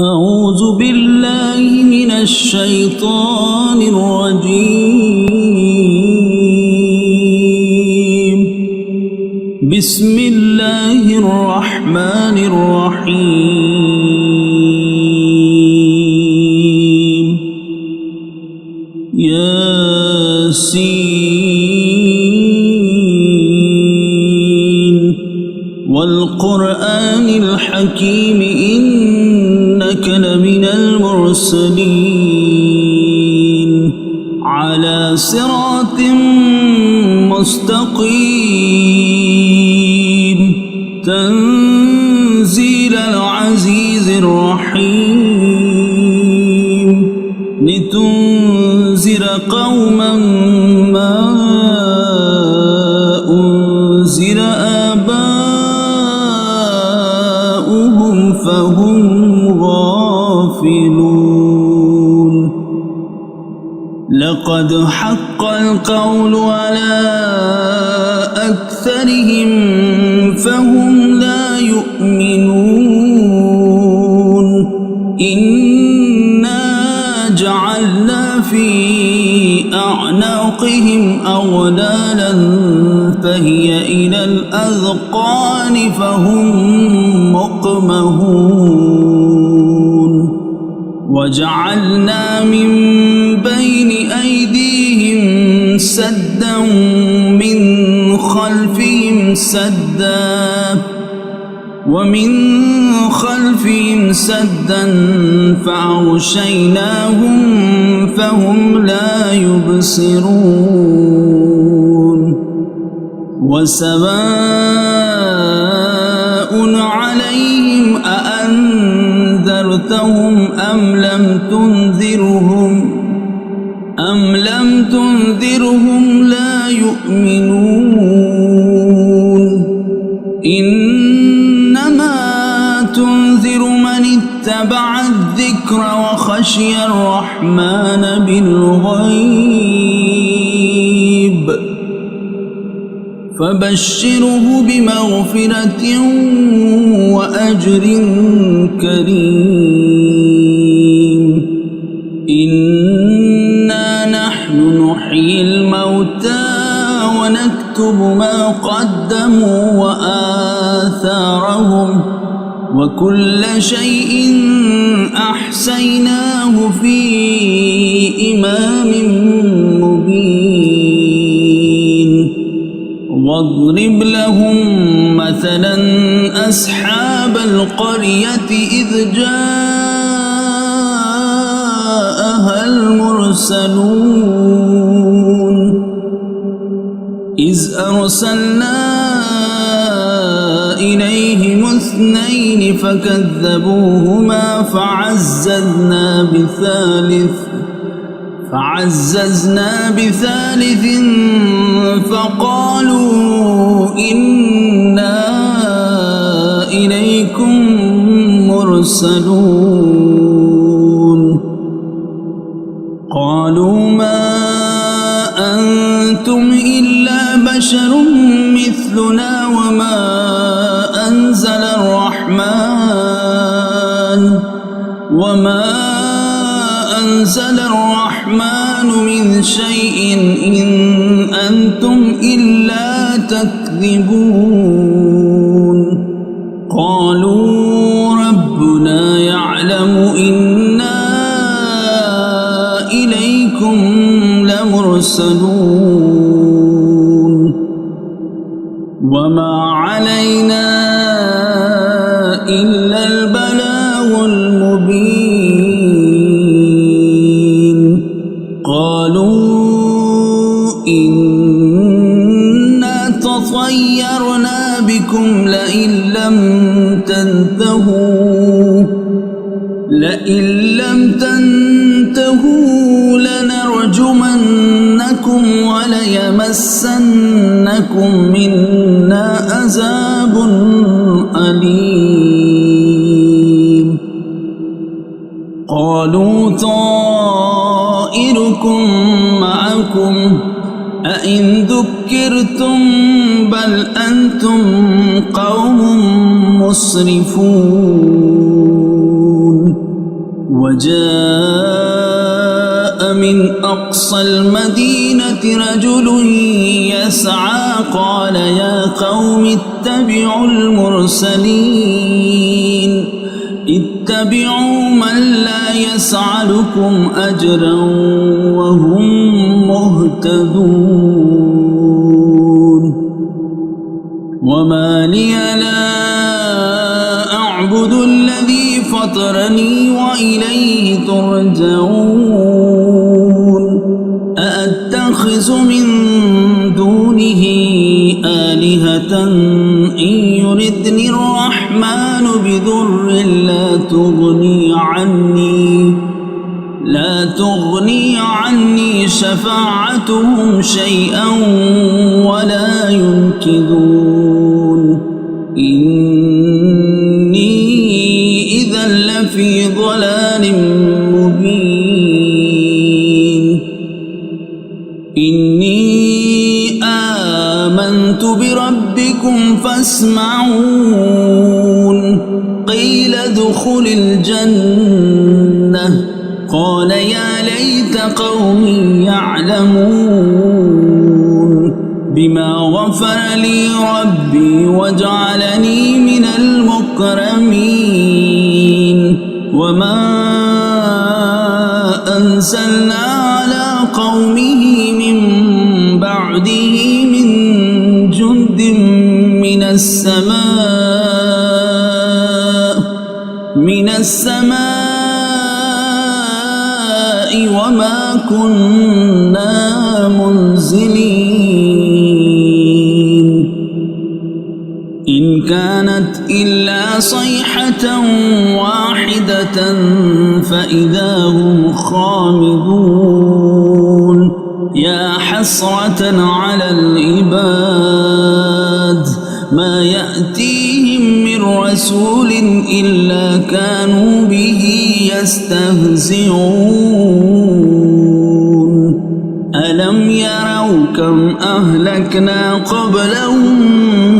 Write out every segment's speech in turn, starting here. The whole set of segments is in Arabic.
أعوذ بالله من الشيطان الرجيم. بسم الله الرحمن الرحيم. ياسين والقرآن الحكيم إنك لمن المرسلين على صراط مستقيم تنزيل العزيز الرحيم لتنذر قوما ما أنذر آباؤهم فهم غافلون. لقد حق القول على أكثرهم فهم لا يؤمنون. إنا جعلنا في أعناقهم أغلالا فهي إلى الأذقان فهم مقمحون. وجعلنا من بين أيديهم سدا من خلفهم سدا ومن خلفهم سدا فأغشيناهم فهم لا يبصرون. وسواء عليهم أأنذرتهم أم لم تنذرهم لا يؤمنون. إنما تنذر من اتبع الذكر وخشي الرحمن بالغيب فبشره بمغفرة وأجر كريم. إنا نحن نحيي الموتى ونكتب ما قدموا وآثارهم وكل شيء أحصيناه في إمام مبين. واضرب لهم مثلا أصحاب القرية إذ جاءها المرسلون إذ أرسلنا إليهم اثنين فكذبوهما فعززنا بثالث فقالوا إنا إليكم مرسلون. قالوا ما أنتم إلا بشر مثلنا وما أنزل الرحمن من شيء إن أنتم إلا تكذبون. قالوا ربنا يعلم إنا إليكم لمرسلون وما علينا إلا البلاغ المبين. قالوا إنا تطيرنا بكم لئن لم تنتهوا لنرجمنكم وليمسنكم منا عذاب أليم. قالوا طائركم معكم أئن ذكرتم بل أنتم قوم مسرفون. وجاء من أقصى المدينة رجل يسعى قال يا قوم اتبعوا المرسلين اتبعوا من لا يسعلكم أجرا وهم مهتدون وما لي لا أعبد الذي فطرني وإليه ترجعون أأتخذ من دونه آلهة إن يردني الرحمن بضر لا تغني عني شفاعتهم شيئا ولا ينقذون إني إذا لفي ضلال مبين إني آمنت بربكم فاسمعون قيل ادخل الجنة قال يا ليت قومي يعلمون بما غفر لي ربي وجعلني من المكرمين وما أنزلنا على قومه من بعده من جند من السماء وما كنا منزلين إن كانت إلا صيحة واحدة فإذا هم خامدون يا حسرة على العباد ما يأتيهم من رسول إلا كانوا به يستهزئون ألم يروا كم أهلكنا قبلهم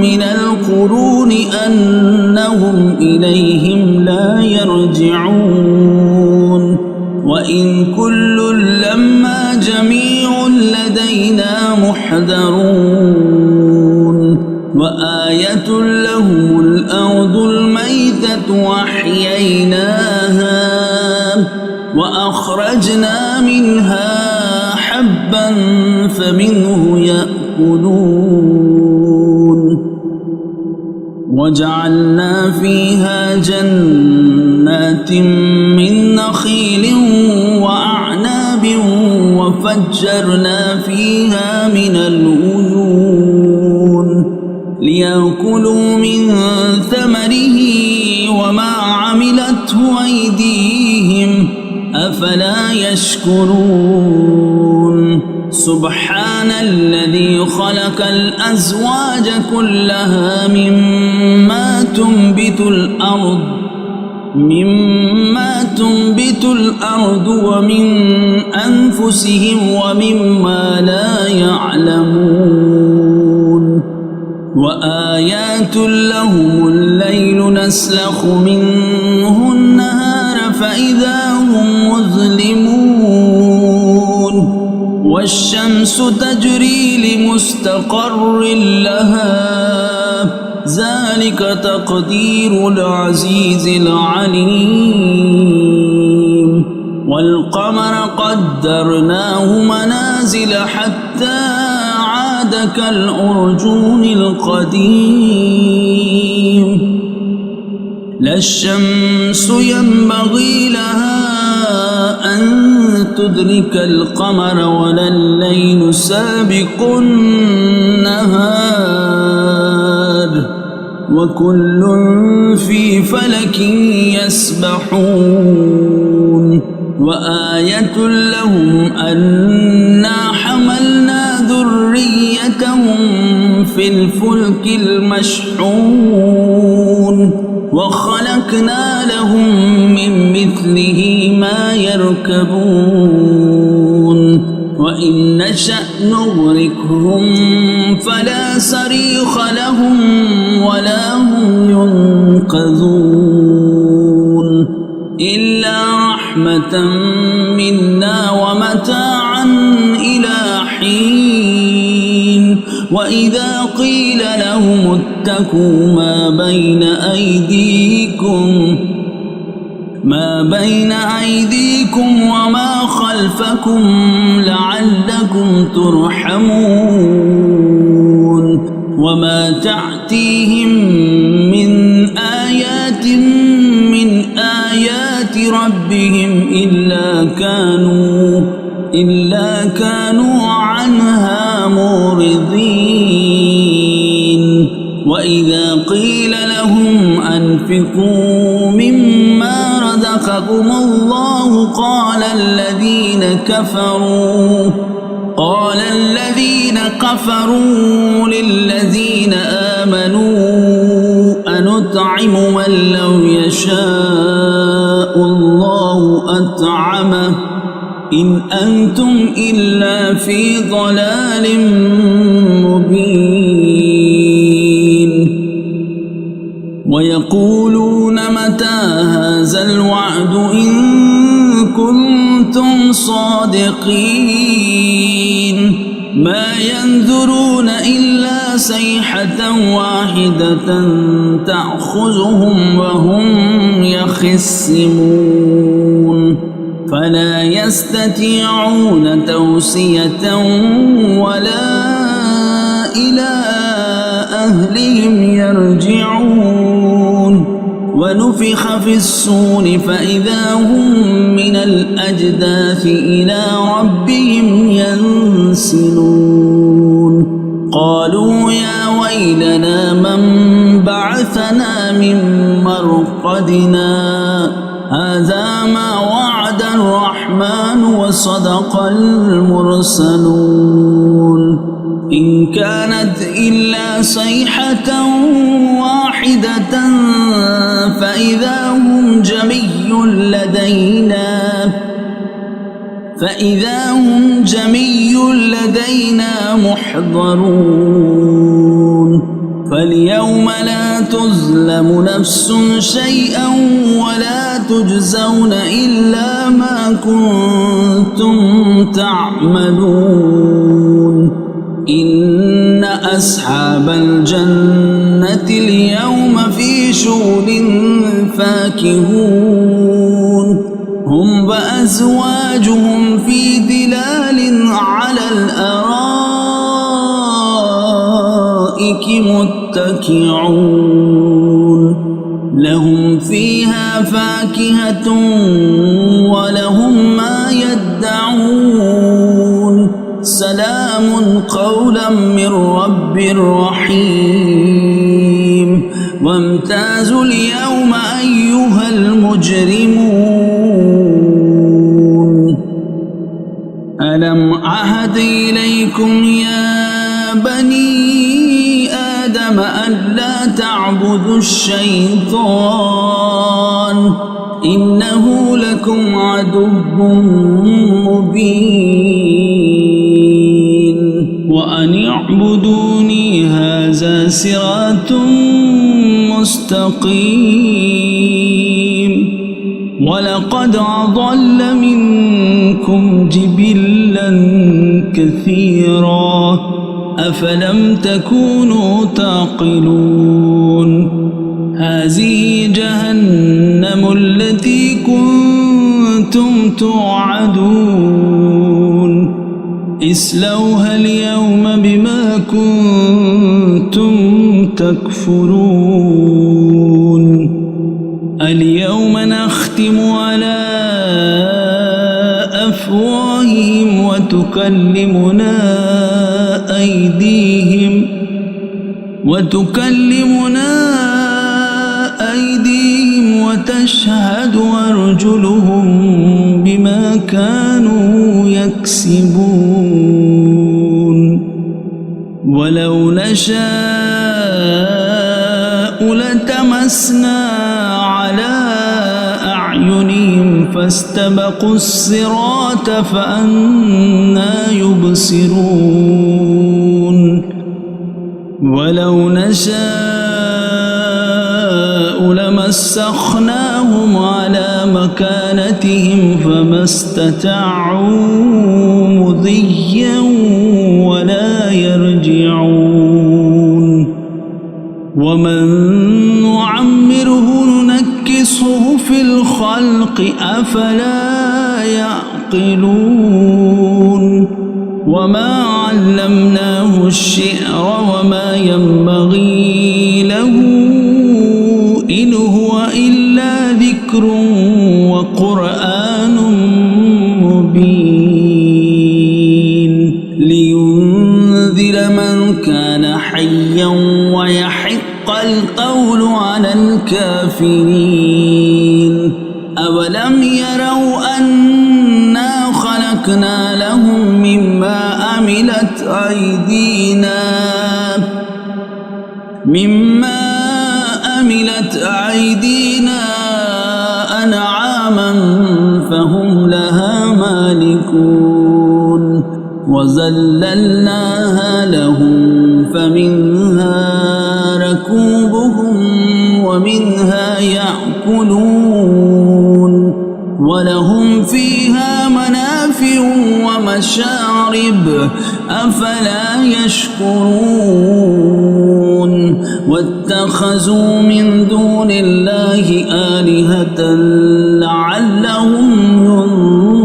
من القرون أنهم إليهم لا يرجعون وإن كل لما جميع لدينا محضرون وآية لهم الأرض الميتة وأحييناها وأخرجنا منها حبا فمنه يأكلون وجعلنا فيها جنات من نخيل وأعناب وفجرنا فيها من العيون ليأكلوا من ثمره وما عملته أيديهم أفلا يشكرون سبحان الذي خلق الأزواج كلها مما تنبت الأرض ومن أنفسهم ومما لا يعلمون وآيات لهم الليل نسلخ منه النهار فإذا هم مظلمون والشمس تجري لمستقر لها ذلك تقدير العزيز العليم والقمر قدرناه منازل حتى عاد كالأرجون القديم لا الشمس ينبغي لها أن تدرك القمر ولا الليل سابق النهار وكل في فلك يسبحون وآية لهم أنا حملنا ذريتهم في الفلك المشحون وخلقنا لهم من مثله ما يركبون وإن نشأ نغرقهم فلا صريخ لهم ولا هم ينقذون إلا رحمة منا ومتاعا إلى حين وإذا قيل لهم اتقوا ما بين أيديكم وما خلفكم لعلكم ترحمون وما تأتيهم من آيات ربهم إلا كانوا عنها معرضين وإذا قيل لهم أنفقوا مما رزقكم الله قال الذين كفروا للذين آمنوا أنطعم من لو يشاء الله أطعمه إن أنتم إلا في ضلال مبين ويقولون متى هذا الوعد إن كنتم صادقين ما ينظرون إلا صيحة واحدة تأخذهم وهم يخصمون فلا يستطيعون توصية ولا إلى أهلهم يرجعون ونفخ في الصور فإذا هم من الأجداث إلى ربهم ينسلون قالوا يا ويلنا من بعثنا من مرقدنا هذا ما وعد الرحمن وصدق المرسلون إن كانت إلا صيحة واحدة فإذا هم جميع لدينا محضرون فاليوم لا تظلم نفس شيئا ولا تجزون إلا ما كنتم تعملون إن أصحاب الجنة اليوم في شغل فاكهون هم وأزواجهم في ظلال على الأرائك متكئون لهم فيها فاكهة ولهم ما يدعون سلام قولا من رب رحيم وامتازوا اليوم أيها المجرمون ألم أعهد إليكم يا بني آدم ألا تعبدوا الشيطان إنه لكم عدو مبين وأن اعبدوني هذا صراط مستقيم ولقد أضل منكم جبلا كثيرا أفلم تكونوا تعقلون هذه جهنم التي كنتم توعدون اصلوها اليوم بما كنتم تكفرون اليوم نختم على أفواههم وتكلمنا أيديهم وتشهد أرجلهم بما كانوا يكسبون ولو نشاء لتمسنا على أعينهم فاستبقوا الصراط فأنى يبصرون ولو نشاء لمسخناهم على مكانتهم فما استطاعوا مضيا ولا يرجعون ومن نعمره ننكسه في الخلق أفلا يعقلون وما علمناه الشعر وما ينبغي له إن هو إلا ذكر وقرآن مبين لينذر من كان حيا ويحق القول على الكافرين أولم يروا أنا خلقنا لهم مما عملت أيدينا أنعاما فهم لها مالكون وذللناها لهم فمنها ركوبهم ومنها يأكلون ولهم فيها منافع ومشارب أفلا يشكرون واتخذوا من دون الله آلهة لعلهم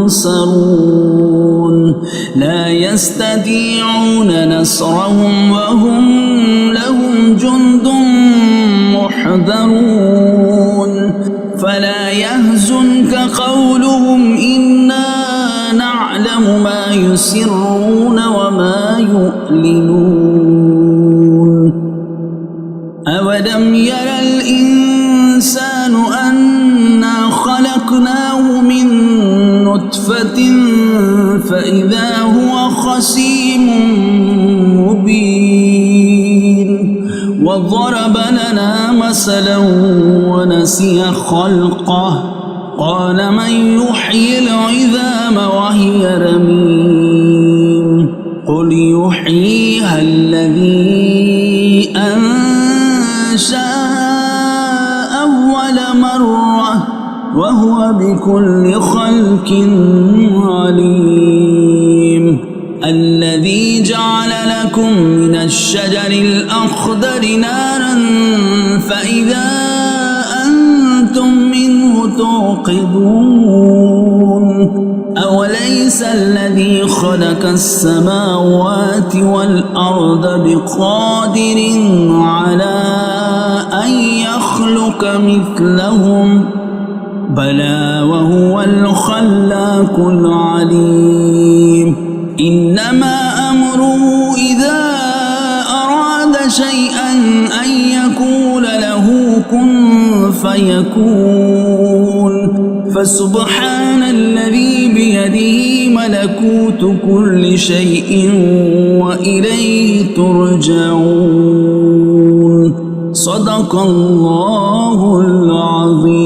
ينصرون لا يستطيعون نصرهم وهم لهم جند محضرون فلا يحزنك قولهم إنا نعلم ما يسرون وما يعلنون أولم ير الإنسان أنا خلقناه من نطفة فإذا هو خصيم مبين وضرب لنا مثلا ونسي خلقه قال من يحيي العظام وهي رميم قل يحييها الذي أنشأها أول مرة وهو بكل خلق عليم الذي جعل لكم من الشجر الأخضر نارا فإذا أنتم منه توقدون أوليس الذي خلق السماوات والأرض بقادر على أن يخلق مثلهم بلى وهو الخلاق العليم إنما أمره إذا أراد شيئا أن يقول له كن فيكون فسبحان الذي بيده ملكوت كل شيء وإليه ترجعون صدق الله العظيم.